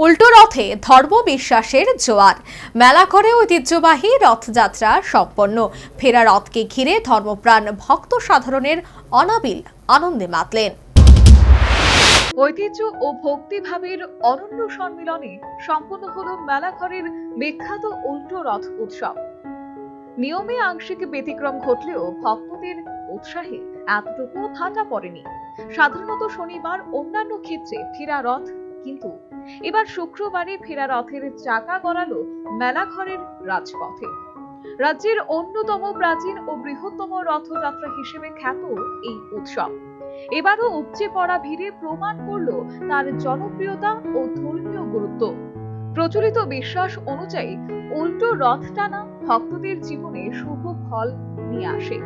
উল্টো রথে ধর্ম বিশ্বাসের জোয়ার। মেলা করে ঐতিহ্যবাহী রথযাত্রা সম্পন্ন। ফেরা রথকে ঘিরে ধর্মপ্রাণ ভক্ত সাধারণের অনাবিল আনন্দে মাতলেন। ঐতিহ্য ও ভক্তিভাবের অনন্য সম্মিলনে সম্পন্ন হলো মেলাঘরের বিখ্যাত উল্টো রথ উৎসব। নিয়মে আংশিক ব্যতিক্রম ঘটলেও ভক্তদের উৎসাহে এতটুকু ভাটা পড়েনি। সাধারণত শনিবার অন্যান্য ক্ষেত্রে ফেরা রথ, কিন্তু এবার শুক্রবারে ফেরা রথের চাকা গড়ালো মেলাঘরের রাজপথে। রাজ্যের অন্যতম প্রাচীন ও বৃহত্তম রথযাত্রা হিসেবে খ্যাত এই উৎসব এবারও উপচে পড়া ভিড়ে প্রমাণ করলো তার জনপ্রিয়তা ও ধর্মীয় গুরুত্ব। প্রচলিত বিশ্বাস অনুযায়ী উল্টো রথ টানা ভক্তদের জীবনে শুভ ফল নিয়ে আসে।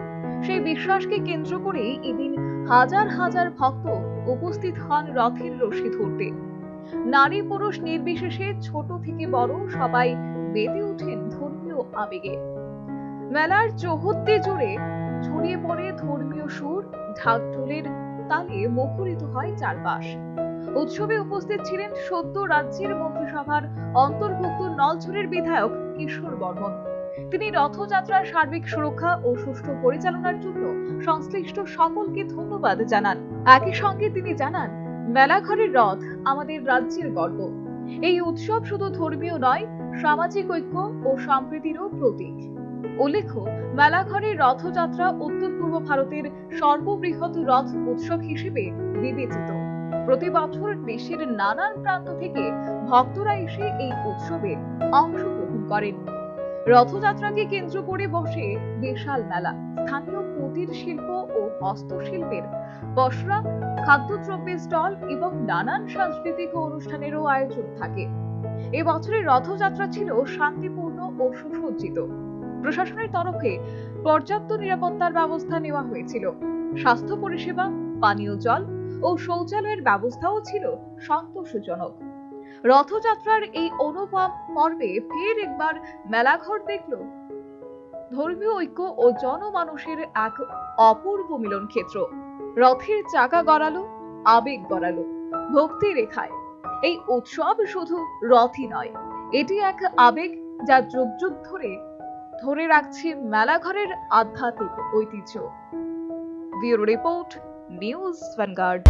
সেই বিশ্বাসকে কেন্দ্র করেই এদিন হাজার হাজার ভক্ত উপস্থিত হন রথের রশি ধরতে। নারী পুরুষ নির্বিশেষে ছোট থেকে বড় সবাই মেতে ওঠেন ধর্মীয় আবেগে। মেলার চৌহদ্দি জুড়ে ছড়িয়ে পড়ে ধর্মীয় সুর, ঢাকঢোলের তালে মুখরিত হয় চারপাশ। উৎসবে উপস্থিত ছিলেন সদ্য রাজ্যের মন্ত্রিসভার অন্তর্ভুক্ত নলছড়ের বিধায়ক কিশোর বর্মন। তিনি রথযাত্রার সার্বিক সুরক্ষা ও সুষ্ঠু পরিচালনার জন্য সংশ্লিষ্ট সকলকে ধন্যবাদ জানান। একই সঙ্গে তিনি জানান, মেলাঘরের রথ আমাদের রাজ্যের গর্ব। এই উৎসব শুধু ধর্মীয় নয়, সামাজিক ঐক্য ও সম্প্রীতিরও প্রতীক। উল্লেখ্য, মেলাঘরের রথযাত্রা উত্তর পূর্ব ভারতের সর্ববৃহৎ রথ উৎসব হিসেবে বিবেচিত। প্রতি বছর দেশের নানান প্রান্ত থেকে ভক্তরা এসে এই উৎসবে অংশগ্রহণ করেন। রথযাত্রাকে কেন্দ্র করে বসে বিশাল মেলা। স্থানীয় কুটির শিল্প ও হস্তশিল্পের পসরা, খাদ্যদ্রব্যের স্টল এবং নানান সাংস্কৃতিক অনুষ্ঠানেরও আয়োজন থাকে। এবছরের রথযাত্রা ছিল শান্তিপূর্ণ ও সুসজ্জিত। প্রশাসনের তরফে পর্যাপ্ত নিরাপত্তার ব্যবস্থা নেওয়া হয়েছিল। স্বাস্থ্য পরিষেবা, পানীয় জল ও শৌচালয়ের ব্যবস্থাও ছিল সন্তোষজনক। রথযাত্রার এই অনুপম পর্বে ফের একবার মেলাঘর দেখল ধর্মীয় ঐক্য ও জনমানুষের এক অপূর্ব মিলন ক্ষেত্র। রথের চাকা গড়ালো, আবেগ গড়ালো ভক্তি রেখায়। এই উৎসব শুধু রথই নয়, এটি এক আবেগ যা যুগ যুগ ধরে রাখছে মেলাঘরের আধ্যাত্মিক ঐতিহ্য। Bureau report, news vanguard.